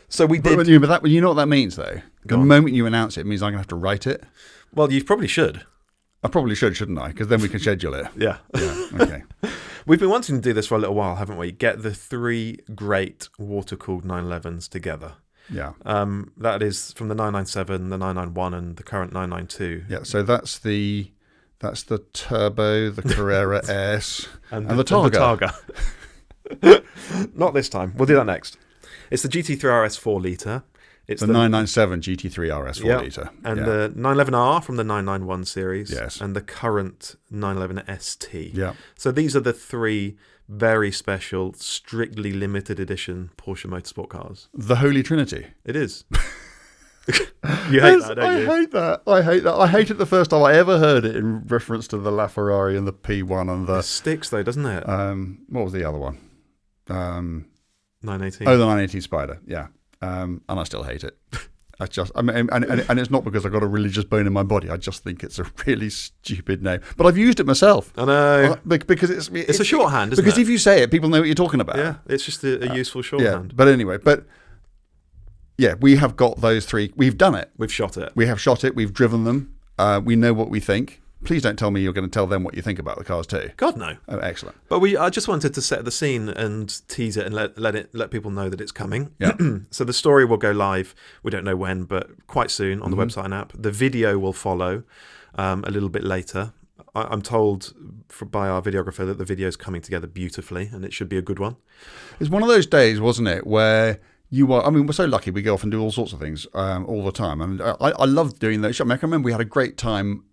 [SPEAKER 1] So we did.
[SPEAKER 2] But you know what that means, though. The moment you announce it means I'm going to have to write it.
[SPEAKER 1] Well, you probably should.
[SPEAKER 2] I probably should, shouldn't I? Because then we can schedule it.
[SPEAKER 1] Yeah.
[SPEAKER 2] Okay.
[SPEAKER 1] We've been wanting to do this for a little while, haven't we? Get the 3 great water-cooled 911s together.
[SPEAKER 2] Yeah.
[SPEAKER 1] That is from the 997, the 991, and the current 992.
[SPEAKER 2] Yeah. So that's the Turbo, the Carrera S, and the
[SPEAKER 1] Targa. Not this time. We'll do that next. It's the GT3 RS 4 litre. It's
[SPEAKER 2] the 997 GT3 RS 4 litre.
[SPEAKER 1] And the 911R from the 991 series.
[SPEAKER 2] Yes.
[SPEAKER 1] And the current 911 ST.
[SPEAKER 2] Yeah.
[SPEAKER 1] So these are the 3 very special, strictly limited edition Porsche Motorsport cars.
[SPEAKER 2] The Holy Trinity.
[SPEAKER 1] It is. You hate that, don't you?
[SPEAKER 2] I hate that. I hate it the first time I ever heard it in reference to the LaFerrari and the P1 and the...
[SPEAKER 1] It sticks though, doesn't it?
[SPEAKER 2] What was the other one?
[SPEAKER 1] 918.
[SPEAKER 2] Oh, the 918 Spider, yeah. And I still hate it. And it's not because I've got a religious bone in my body. I just think it's a really stupid name. But I've used it myself.
[SPEAKER 1] I know.
[SPEAKER 2] Because it's
[SPEAKER 1] a shorthand, isn't it?
[SPEAKER 2] Because if you say it, people know what you're talking about.
[SPEAKER 1] Yeah, it's just a useful shorthand.
[SPEAKER 2] Yeah, but anyway, yeah, we have got those 3. We've done it.
[SPEAKER 1] We've shot it.
[SPEAKER 2] We have shot it. We've driven them. We know what we think. Please don't tell me you're going to tell them what you think about the cars too.
[SPEAKER 1] God, no.
[SPEAKER 2] Oh, excellent.
[SPEAKER 1] But I just wanted to set the scene and tease it and let people know that it's coming.
[SPEAKER 2] Yeah.
[SPEAKER 1] So the story will go live. We don't know when, but quite soon on the website and app. The video will follow a little bit later. I'm told by our videographer that the video is coming together beautifully and it should be a good one.
[SPEAKER 2] It's one of those days, wasn't it, where we're so lucky we go off and do all sorts of things all the time. And I love doing those. I can remember we had a great time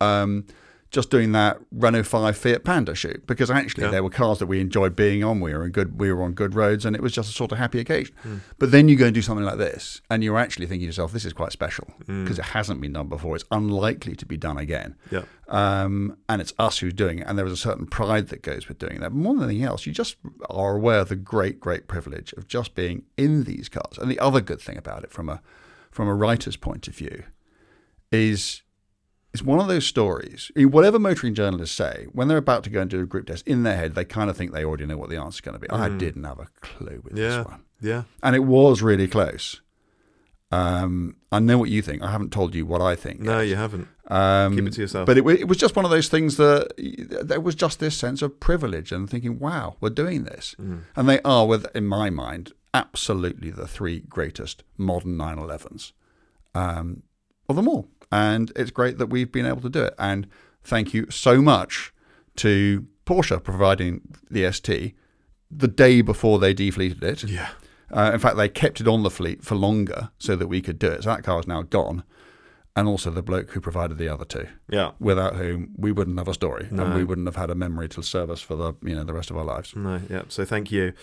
[SPEAKER 2] just doing that Renault 5 Fiat Panda shoot because actually there were cars that we enjoyed being on. We were on good roads and it was just a sort of happy occasion. But then you go and do something like this and you're actually thinking to yourself, this is quite special because it hasn't been done before. It's unlikely to be done again.
[SPEAKER 1] Yeah.
[SPEAKER 2] And it's us who's doing it. And there is a certain pride that goes with doing that. But more than anything else, you just are aware of the great, great privilege of just being in these cars. And the other good thing about it from a writer's point of view is... It's one of those stories, whatever motoring journalists say, when they're about to go and do a group test, in their head, they kind of think they already know what the answer is going to be. I didn't have a clue with this one.
[SPEAKER 1] Yeah.
[SPEAKER 2] And it was really close. I know what you think. I haven't told you what I think.
[SPEAKER 1] No, you haven't. Keep it to yourself.
[SPEAKER 2] But it was just one of those things that there was just this sense of privilege and thinking, wow, we're doing this. And they are, in my mind, absolutely the 3 greatest modern 911s of them all. And it's great that we've been able to do it. And thank you so much to Porsche providing the ST the day before they defleeted it.
[SPEAKER 1] Yeah.
[SPEAKER 2] In fact, they kept it on the fleet for longer so that we could do it. So that car is now gone. And also the bloke who provided the other 2. Yeah. Without whom we wouldn't have a story. No. And we wouldn't have had a memory to serve us for the rest of our lives.
[SPEAKER 1] No, yeah. So thank you.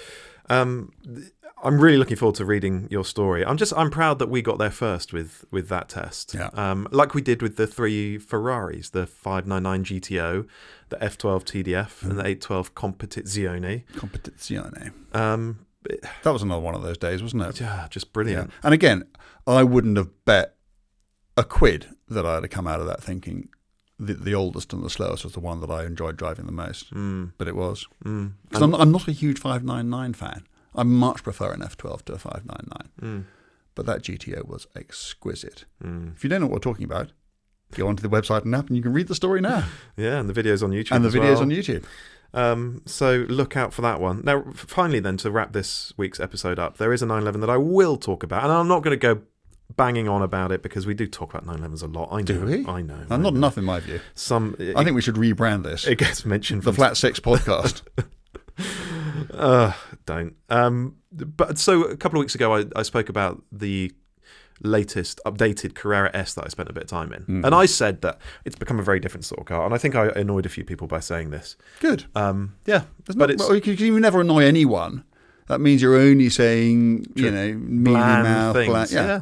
[SPEAKER 1] I'm really looking forward to reading your story. I'm proud that we got there first with that test.
[SPEAKER 2] Yeah.
[SPEAKER 1] Like we did with the 3 Ferraris, the 599 GTO, the F12 TDF, and the 812 Competizione.
[SPEAKER 2] That was another one of those days, wasn't it?
[SPEAKER 1] Yeah, just brilliant.
[SPEAKER 2] Yeah. And again, I wouldn't have bet a quid that I'd have come out of that thinking the oldest and the slowest was the one that I enjoyed driving the most. But it was. Because I'm not a huge 599 fan. I much prefer an F12 to a 599. But that GTO was exquisite. If you don't know what we're talking about, go onto the website and app and you can read the story now.
[SPEAKER 1] Yeah, and the video's on YouTube
[SPEAKER 2] And the video's on YouTube.
[SPEAKER 1] So look out for that one. Now, finally then, to wrap this week's episode up, there is a 911 that I will talk about. And I'm not going to go banging on about it because we do talk about 911s a lot. I know.
[SPEAKER 2] Do we?
[SPEAKER 1] I know.
[SPEAKER 2] Not enough in my view. I think we should rebrand this.
[SPEAKER 1] It gets mentioned.
[SPEAKER 2] The Flat Six podcast.
[SPEAKER 1] Don't. But so a couple of weeks ago, I spoke about the latest updated Carrera S that I spent a bit of time in. And I said that it's become a very different sort of car. And I think I annoyed a few people by saying this.
[SPEAKER 2] Good.
[SPEAKER 1] It's
[SPEAKER 2] you never annoy anyone. That means you're only saying, mealy mouth,
[SPEAKER 1] things.
[SPEAKER 2] Yeah.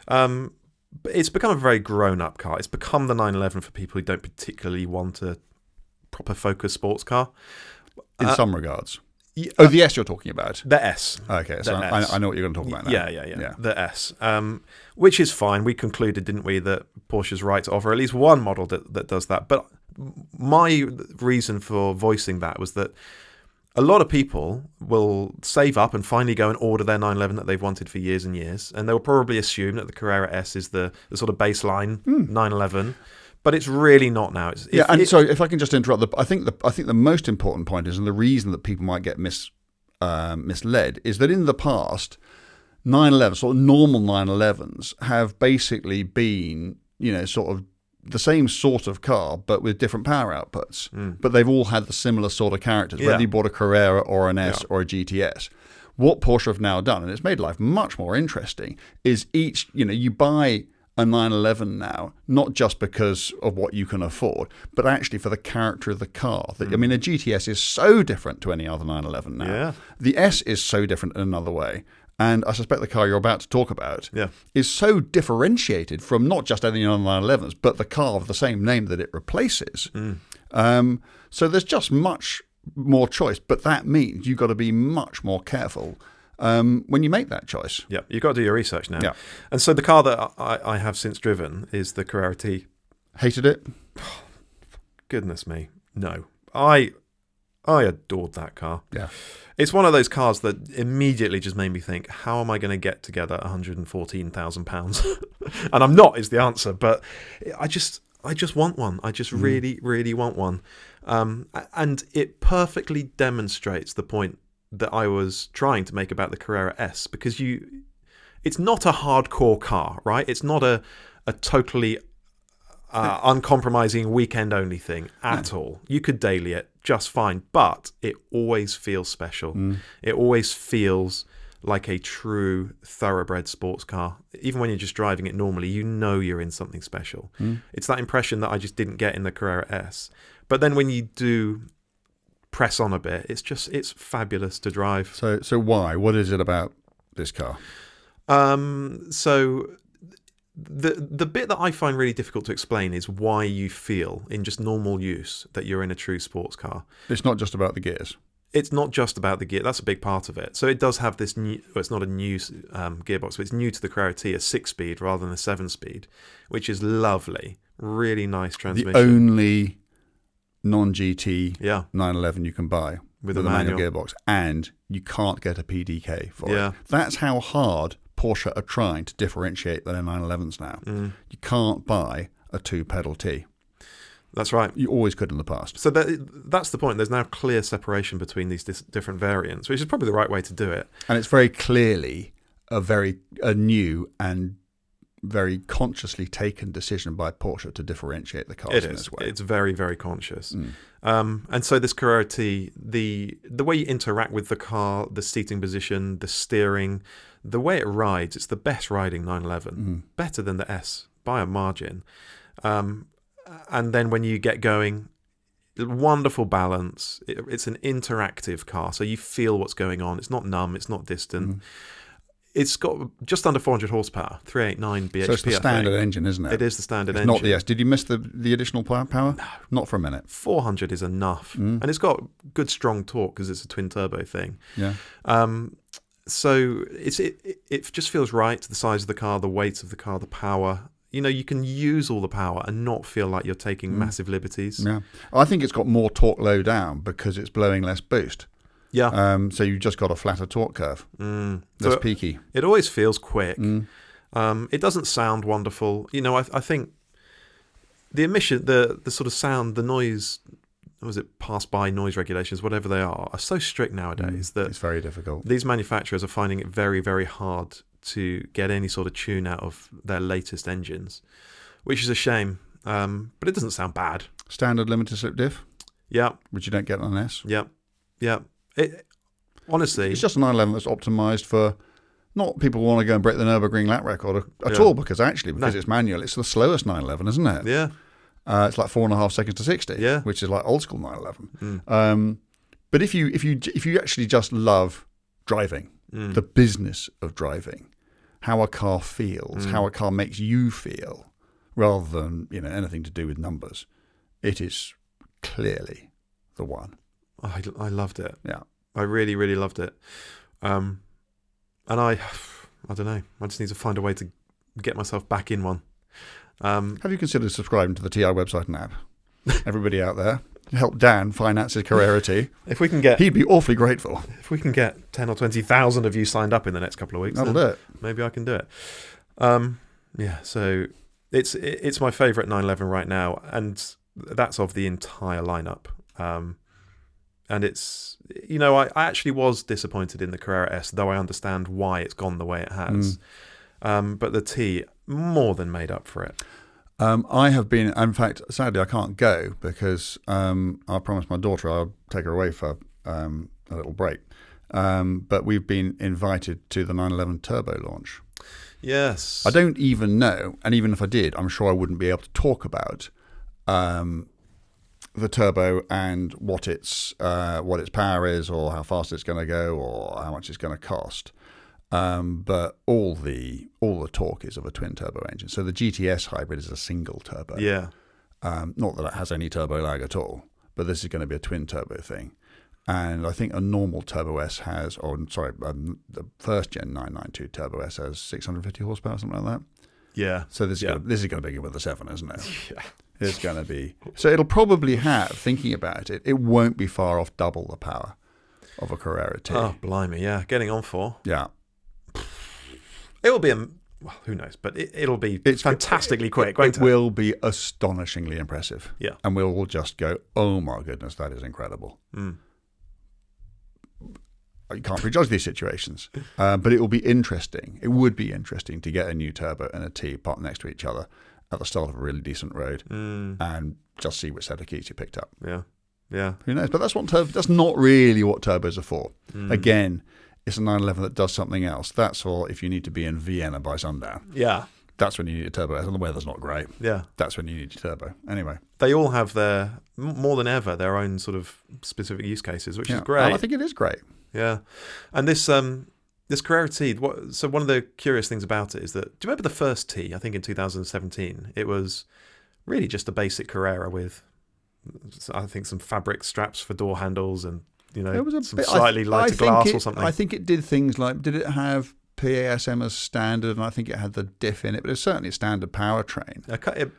[SPEAKER 1] But it's become a very grown-up car. It's become the 911 for people who don't particularly want a proper Focus sports car.
[SPEAKER 2] In some regards. The S you're talking about?
[SPEAKER 1] The S.
[SPEAKER 2] Okay, so I know what you're going to talk about now.
[SPEAKER 1] Yeah. The S. Which is fine. We concluded, didn't we, that Porsche's right to offer at least one model that does that. But my reason for voicing that was that a lot of people will save up and finally go and order their 911 that they've wanted for years and years, and they'll probably assume that the Carrera S is the sort of baseline 911, but it's really not now.
[SPEAKER 2] So if I can just interrupt, I think the most important point is, and the reason that people might get misled, is that in the past, 911, sort of normal 911s, have basically been, sort of the same sort of car, but with different power outputs. But they've all had the similar sort of characters, whether you bought a Carrera or an S or a GTS. What Porsche have now done, and it's made life much more interesting, is you buy a 911 now, not just because of what you can afford, but actually for the character of the car. A GTS is so different to any other 911 now.
[SPEAKER 1] Yeah.
[SPEAKER 2] The S is so different in another way. And I suspect the car you're about to talk about is so differentiated from not just any other 911s, but the car of the same name that it replaces. So there's just much more choice, but that means you've got to be much more careful when you make that choice.
[SPEAKER 1] Yeah, you've got to do your research now.
[SPEAKER 2] Yeah.
[SPEAKER 1] And so the car that I have since driven is the Carrera T.
[SPEAKER 2] Hated it?
[SPEAKER 1] Goodness me, no. I adored that car.
[SPEAKER 2] Yeah.
[SPEAKER 1] It's one of those cars that immediately just made me think, how am I going to get together £114,000? And I'm not, is the answer. But I just want one. I just really, really want one. And it perfectly demonstrates the point that I was trying to make about the Carrera S, because it's not a hardcore car, right? It's not a totally uncompromising weekend-only thing at all. You could daily it just fine, but it always feels special. It always feels like a true thoroughbred sports car. Even when you're just driving it normally, you're in something special. It's that impression that I just didn't get in the Carrera S. But then when you do press on a bit, it's fabulous to drive.
[SPEAKER 2] So why? What is it about this car?
[SPEAKER 1] So the bit that I find really difficult to explain is why you feel in just normal use that you're in a true sports car.
[SPEAKER 2] It's not just about the gears.
[SPEAKER 1] It's not just about the gear. That's a big part of it. So it does have this new, well, it's not a new gearbox, but it's new to the Carrera T, a 6-speed rather than a 7-speed, which is lovely. Really nice transmission.
[SPEAKER 2] The only non-GT 911 you can buy
[SPEAKER 1] with a
[SPEAKER 2] manual gearbox, and you can't get a PDK for it. That's how hard Porsche are trying to differentiate their 911s now. You can't buy a 2-pedal T.
[SPEAKER 1] That's right.
[SPEAKER 2] You always could in the past.
[SPEAKER 1] So that's the point. There's now clear separation between these different variants, which is probably the right way to do it.
[SPEAKER 2] And it's very clearly a new and very consciously taken decision by Porsche to differentiate the cars in this way.
[SPEAKER 1] It's very, very conscious. And so this Carrera T, the way you interact with the car, the seating position, the steering, the way it rides, it's the best riding 911. Better than the S by a margin. And then when you get going, wonderful balance. It's an interactive car, so you feel what's going on. It's not numb. It's not distant. It's got just under 400 horsepower, 389 bhp.
[SPEAKER 2] So it's the standard engine, isn't it?
[SPEAKER 1] It is the standard engine.
[SPEAKER 2] Not the S. Did you miss the additional power? No. Not for a minute.
[SPEAKER 1] 400 is enough. And it's got good, strong torque because it's a twin-turbo thing.
[SPEAKER 2] Yeah.
[SPEAKER 1] So it just feels right, the size of the car, the weight of the car, the power. You can use all the power and not feel like you're taking massive liberties. Yeah,
[SPEAKER 2] I think it's got more torque low down because it's blowing less boost.
[SPEAKER 1] Yeah.
[SPEAKER 2] So you've just got a flatter torque curve. Less peaky.
[SPEAKER 1] It always feels quick. It doesn't sound wonderful. I think the emission, the sort of sound, the noise, pass-by noise regulations, whatever they are so strict nowadays that
[SPEAKER 2] it's very difficult.
[SPEAKER 1] These manufacturers are finding it very, very hard to get any sort of tune out of their latest engines, which is a shame. But it doesn't sound bad.
[SPEAKER 2] Standard limited slip diff?
[SPEAKER 1] Yeah.
[SPEAKER 2] Which you don't get on an S?
[SPEAKER 1] Yeah. Honestly,
[SPEAKER 2] it's just a 911 that's optimised for Not people want to go and break the Nürburgring lap record at all, because it's manual. It's the slowest 911, isn't it?
[SPEAKER 1] Yeah.
[SPEAKER 2] It's like 4.5 seconds to 60, which is like old school 911. But if you actually just love driving, the business of driving, how a car feels, how a car makes you feel, rather than anything to do with numbers, it is clearly the one.
[SPEAKER 1] I loved it.
[SPEAKER 2] Yeah,
[SPEAKER 1] I really, really loved it. And I don't know. I just need to find a way to get myself back in one.
[SPEAKER 2] Have you considered subscribing to the TI website and app? Everybody out there, help Dan finance his Carrera T. He'd be awfully grateful.
[SPEAKER 1] If we can get 10 or 20,000 of you signed up in the next couple of weeks,
[SPEAKER 2] that'll do it.
[SPEAKER 1] Maybe I can do it. So it's my favourite 911 right now, and that's of the entire lineup. And it's, I actually was disappointed in the Carrera S, though I understand why it's gone the way it has. But the T more than made up for it.
[SPEAKER 2] I have been, in fact, sadly I can't go because I promised my daughter I'll take her away for a little break. But we've been invited to the 911 Turbo launch.
[SPEAKER 1] Yes.
[SPEAKER 2] I don't even know, and even if I did, I'm sure I wouldn't be able to talk about the turbo and what its power is, or how fast it's going to go, or how much it's going to cost. But all the talk is of a twin turbo engine. So the GTS hybrid is a single turbo.
[SPEAKER 1] Yeah.
[SPEAKER 2] Not that it has any turbo lag at all, but this is going to be a twin turbo thing. And I think a normal Turbo S has, the first gen 992 Turbo S has 650 horsepower, something like that.
[SPEAKER 1] Yeah.
[SPEAKER 2] So this is going to begin with a 7, isn't it?
[SPEAKER 1] Yeah.
[SPEAKER 2] It's going to be. So it'll probably have, thinking about it, it won't be far off double the power of a Carrera T.
[SPEAKER 1] Oh, blimey, yeah. Getting on 4.
[SPEAKER 2] Yeah.
[SPEAKER 1] It will be who knows, but it'll be fantastically quick, won't it?
[SPEAKER 2] It will be astonishingly impressive.
[SPEAKER 1] Yeah.
[SPEAKER 2] And we'll all just go, oh my goodness, that is incredible. You can't prejudge these situations, but it will be interesting. It would be interesting to get a new turbo and a T parked next to each other at the start of a really decent road and just see which set of keys you picked up.
[SPEAKER 1] Yeah, yeah.
[SPEAKER 2] Who knows? But that's not really what turbos are for. Again, it's a 911 that does something else. That's for if you need to be in Vienna by sundown.
[SPEAKER 1] Yeah.
[SPEAKER 2] That's when you need a turbo. And the weather's not great.
[SPEAKER 1] Yeah.
[SPEAKER 2] That's when you need your turbo. Anyway.
[SPEAKER 1] They all have more than ever, their own sort of specific use cases, which is great.
[SPEAKER 2] And I think it is great.
[SPEAKER 1] Yeah. And this Carrera T, so one of the curious things about it is that, do you remember the first T, I think in 2017? It was really just a basic Carrera with, I think, some fabric straps for door handles and, some slightly lighter glass or something.
[SPEAKER 2] I think it did things like, did it have PASM as standard, and I think it had the diff in it, but it's certainly a standard powertrain.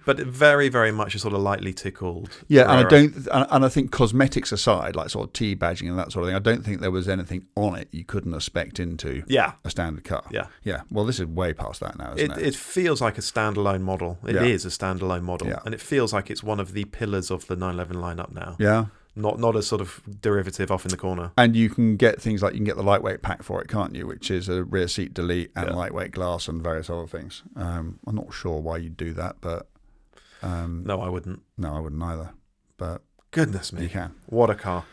[SPEAKER 1] But it very, very much a sort of lightly tickled.
[SPEAKER 2] Yeah,
[SPEAKER 1] Carrera.
[SPEAKER 2] and I think cosmetics aside, like sort of T badging and that sort of thing, I don't think there was anything on it you couldn't have spec'd into a standard car.
[SPEAKER 1] Yeah.
[SPEAKER 2] Yeah. Well, this is way past that now, isn't it?
[SPEAKER 1] It feels like a standalone model. It is a standalone model, and it feels like it's one of the pillars of the 911 lineup now.
[SPEAKER 2] Yeah.
[SPEAKER 1] Not a sort of derivative off in the corner.
[SPEAKER 2] And you can get things like, you can get the lightweight pack for it, can't you? Which is a rear seat delete and lightweight glass and various other things. I'm not sure why you'd do that, but...
[SPEAKER 1] no, I wouldn't.
[SPEAKER 2] No, I wouldn't either. But
[SPEAKER 1] goodness me.
[SPEAKER 2] You can.
[SPEAKER 1] What a car.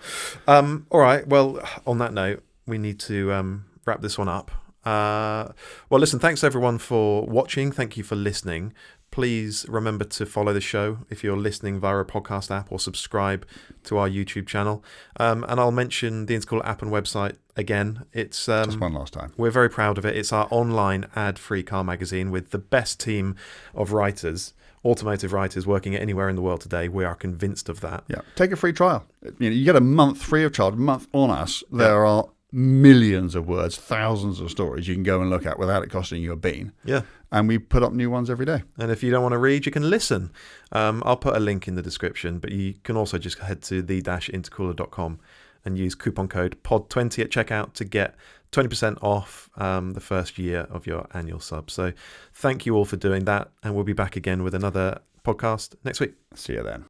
[SPEAKER 1] All right, well, on that note, we need to wrap this one up. Well, listen, thanks everyone for watching. Thank you for listening. Please remember to follow the show if you're listening via a podcast app, or subscribe to our YouTube channel. And I'll mention the Intercooler app and website again. It's
[SPEAKER 2] just one last time.
[SPEAKER 1] We're very proud of it. It's our online ad-free car magazine with the best team of writers, automotive writers working anywhere in the world today. We are convinced of that.
[SPEAKER 2] Yeah, take a free trial. You get a month free of charge, a month on us. There are millions of words, thousands of stories you can go and look at without it costing you a bean.
[SPEAKER 1] Yeah.
[SPEAKER 2] And we put up new ones every day.
[SPEAKER 1] And if you don't want to read, you can listen. I'll put a link in the description, but you can also just head to the-intercooler.com and use coupon code POD20 at checkout to get 20% off the first year of your annual sub. So thank you all for doing that, and we'll be back again with another podcast next week.
[SPEAKER 2] See you then.